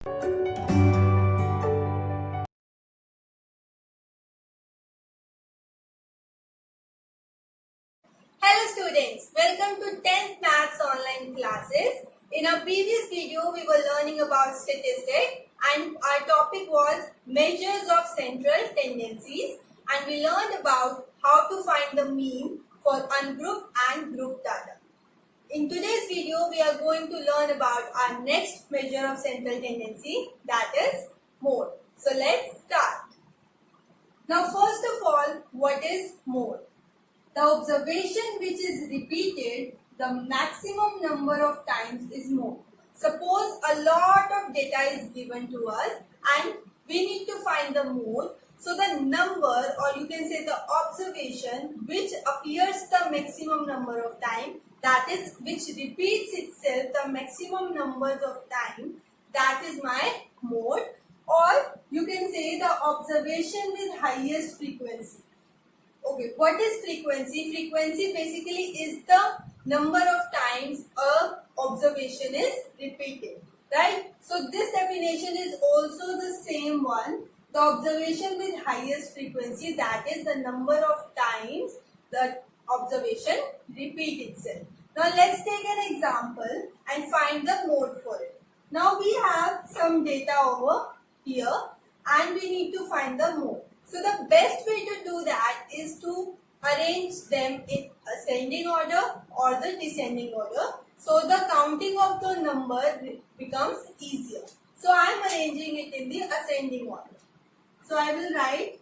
Hello students, welcome to 10th Maths online classes. In our previous video, we were learning about statistics and our topic was measures of central tendencies, and we learned about how to find the mean for ungrouped and grouped data. In today's video, we are going to learn about our next measure of central tendency, that is mode. So let's start. Now first of all, what is mode? The observation which is repeated the maximum number of times is mode. Suppose a lot of data is given to us and we need to find the mode. So the number, or you can say the observation which appears the maximum number of time, that is which repeats itself the maximum numbers of time, that is my mode. Or you can say the observation with highest frequency. Okay, what is frequency? Frequency basically is the number of times a observation is repeated, right? So this definition is also the same one. The observation with highest frequency, that is the number of times the observation repeat itself. Now let's take an example and find the mode for it. Now we have some data over here and we need to find the mode. So the best way to do that is to arrange them in ascending order or the descending order. So the counting of the number becomes easier. So I am arranging it in the ascending order. So I will write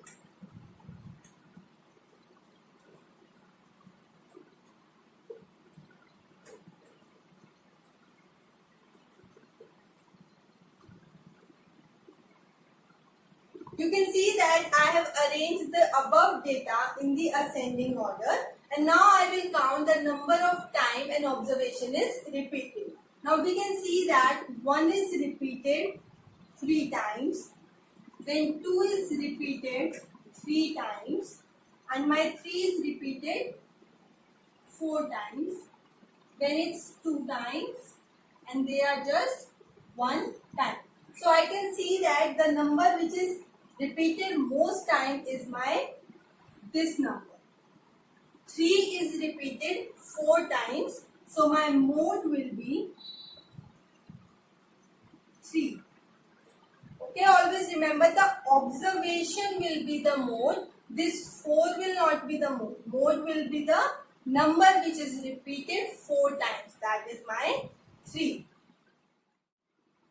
you can see that I have arranged the above data in the ascending order, and now I will count the number of time an observation is repeated. Now we can see that 1 is repeated 3 times, then 2 is repeated 3 times, and my 3 is repeated 4 times, then it's 2 times, and they are just 1 time. So I can see that the number which is repeated most time is this number. 3 is repeated 4 times, so my mode will be 3. Okay, always remember the observation will be the mode. This 4 will not be the mode. Mode will be the number which is repeated 4 times. That is my 3.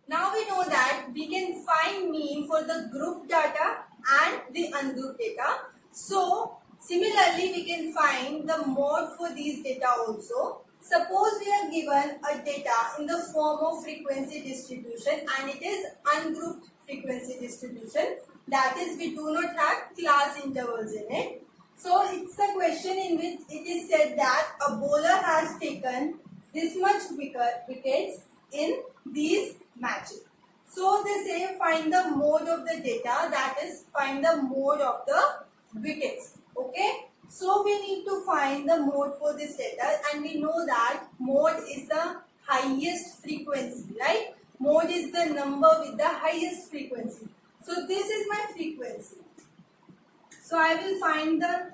Now we know that we can find mean for the group data and the ungrouped data. So similarly we can find the mode for these data also. Suppose we are given a data in the form of frequency distribution and it is ungrouped frequency distribution. That is, we do not have class intervals in it. So it's a question in which it is said that a bowler has taken this much wickets in these matches. So they say find the mode of the data, that is find the mode of the wickets. Okay. So we need to find the mode for this data, and we know that mode is the highest frequency, right? Mode is the number with the highest frequency. So this is my frequency. So I will find the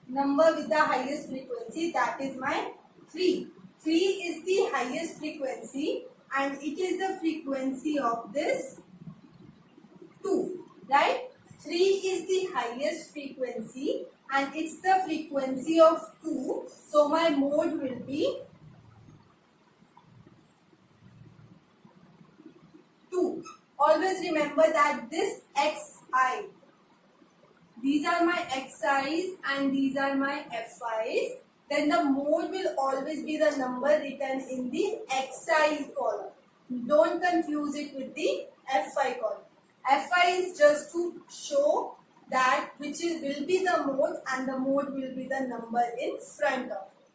number with the highest frequency, that is my 3. 3 is the highest frequency and it is the frequency of this 2, right? 3 is the highest frequency and it's the frequency of 2. So my mode will be 2. Always remember that this xi, these are my xi's and these are my fi's. Then the mode will always be the number written in the xi's column. Don't confuse it with the fi column. Fi is just to show that which will be the mode, and the mode will be the number in front of it.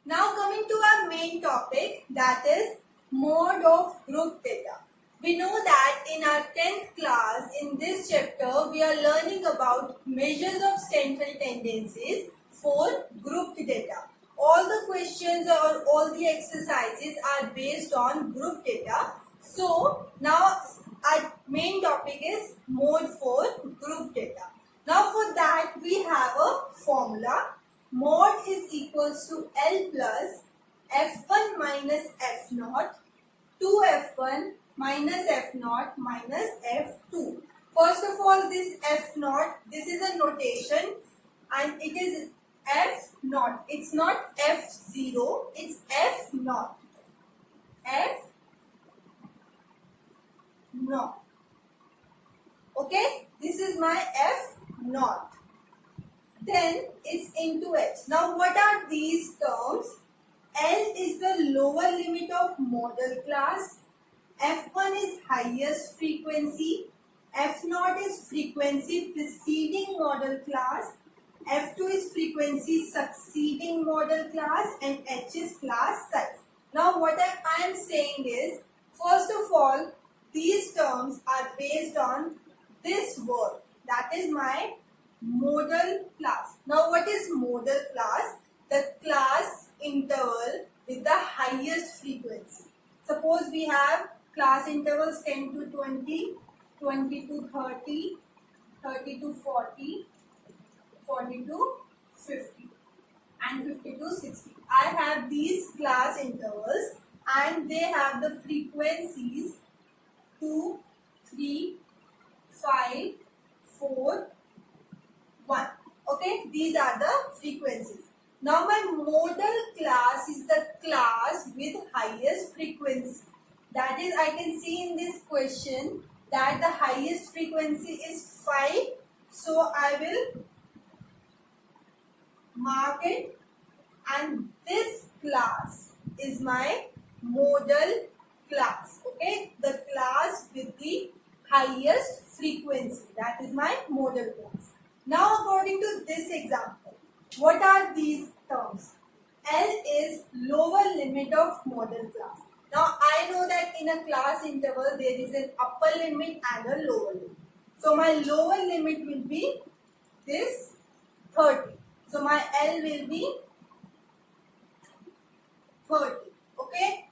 Now coming to our main topic, that is mode of group data. We know that in our 10th class, in this chapter, we are learning about measures of central tendencies for grouped data. All the questions or all the exercises are based on group data. So now our main topic is mode for group data. Now for that we have a formula. Mode is equals to L plus F1 minus F0 2F1 minus F0 minus F2. First of all, this F0, this is a notation and it is F0. It's not F0, it's F0. F0. Okay, this is my F0. Then it's into H. Now what are these terms? L is the lower limit of model class. F1 is highest frequency. F0 is frequency preceding model class. F2 is frequency succeeding model class, and H is class size. Now what I am saying is, first of all, these terms are based on this word, that is my modal class. Now what is modal class? The class interval with the highest frequency. Suppose we have class intervals 10 to 20, 20 to 30, 30 to 40, 40 to 50 and 50 to 60. I have these class intervals and they have the frequencies 2, 3, 5, 4, 1. Okay, these are the frequencies. Now my modal class is the class with highest frequency. That is, I can see in this question that the highest frequency is 5. So I will mark it, and this class is my modal class. Okay, the class with the highest frequency, that is my modal class. Now according to this example, what are these terms? L is lower limit of model class. Now I know that in a class interval there is an upper limit and a lower limit. So my lower limit will be this 30. So my L will be 30. Okay.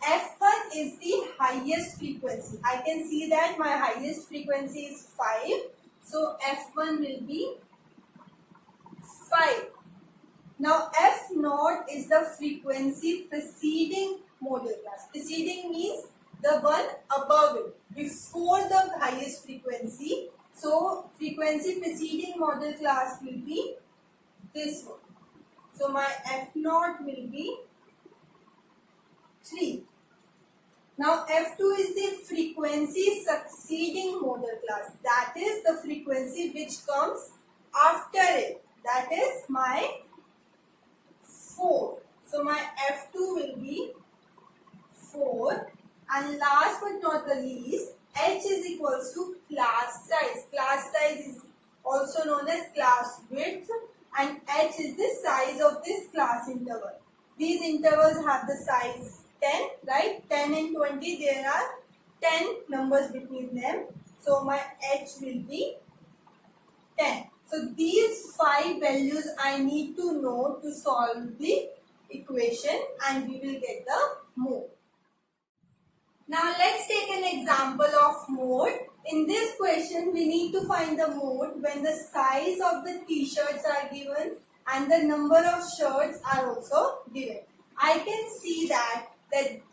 F1 is the highest frequency. I can see that my highest frequency is 5. So F1 will be 5. Now F0 is the frequency preceding modal class. Preceding means the one above it, before the highest frequency. So frequency preceding model class will be this one. So my F0 will be 3. Now F2 is the frequency succeeding model class. That is the frequency which comes after it. That is my 4. So my F2 will be 4. And last but not the least, H is equals to class size. Class size is also known as class width, and H is the size of this class interval. These intervals have the size 10, right? 10 and 20, there are 10 numbers between them. So my H will be 10. So these 5 values I need to know to solve the equation, and we will get the mode. Now let's take an example of mode. In this question, we need to find the mode when the size of the t-shirts are given and the number of shirts are also given. I can see that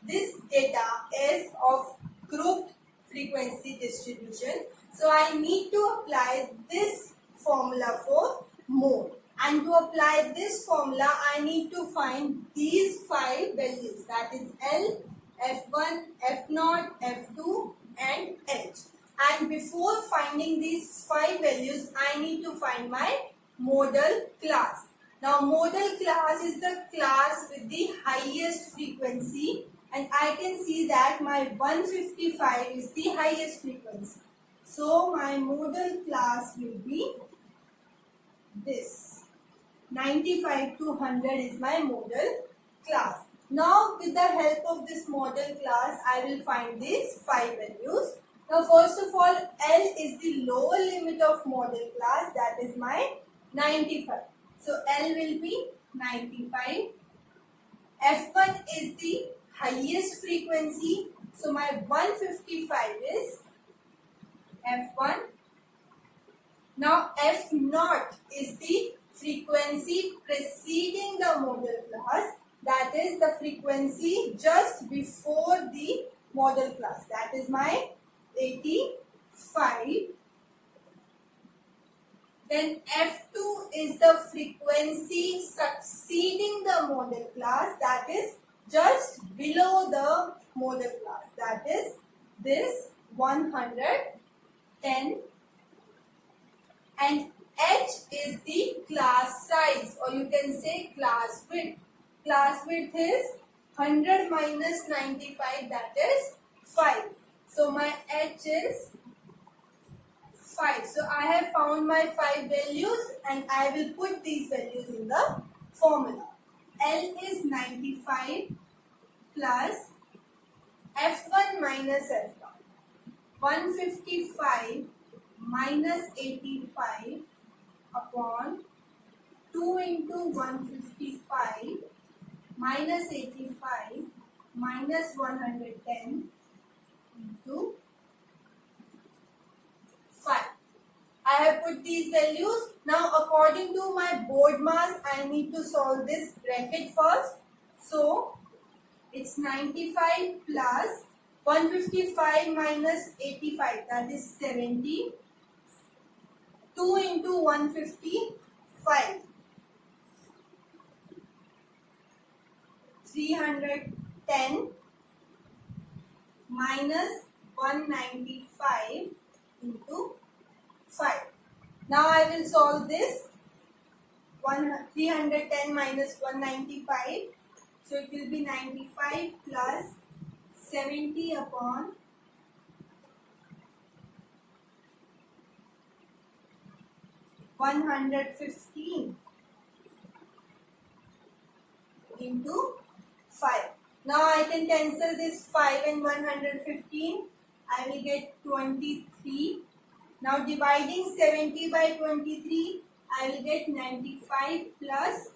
this data is of grouped frequency distribution. So I need to apply this formula for mode. And to apply this formula, I need to find these 5 values, that is L, F1, F0, F2 and H. And before finding these 5 values, I need to find my modal class. Now modal class is the class with the highest frequency, and I can see that my 155 is the highest frequency. So my modal class will be this. 95 to 100 is my modal class. Now with the help of this model class, I will find these 5 values. Now first of all, L is the lower limit of model class, that is my 95. So L will be 95. F1 is the highest frequency, So my 155 is F1. Now F naught is the frequency preceding the modal class. That is the frequency just before the modal class. That is my 85. Then F2 is the frequency succeeding the modal class. That is just below the modal class. That is this 110. And H is the class size, or you can say class width. Class width is 100 minus 95, that is 5. So my H is 5. So I have found my 5 values and I will put these values in the formula. L is 95 plus F1 minus F1. 155 minus 85 upon 2 into 155 minus 85 minus 110 into 5. I have put these values. Now according to my board mass, I need to solve this bracket first. So it's 95 plus 155 minus 85, that is 70. 2 into 155. 310 minus 195 into 5. Now I will solve this. 310 minus 195. So it will be 95 plus 70 upon 115 into 5. Now I can cancel this 5 and 115. I will get 23. Now dividing 70 by 23, I will get 95 plus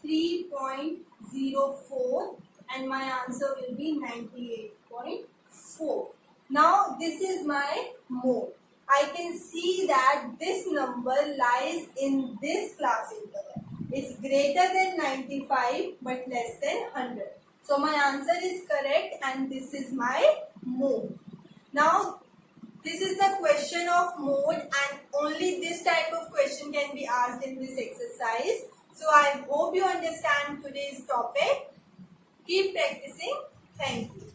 3.04 and my answer will be 98.4. Now this is my mode. I can see that this number lies in this class interval. It's greater than 95 but less than 100. So my answer is correct and this is my mode. Now this is the question of mode and only this type of question can be asked in this exercise. So I hope you understand today's topic. Keep practicing. Thank you.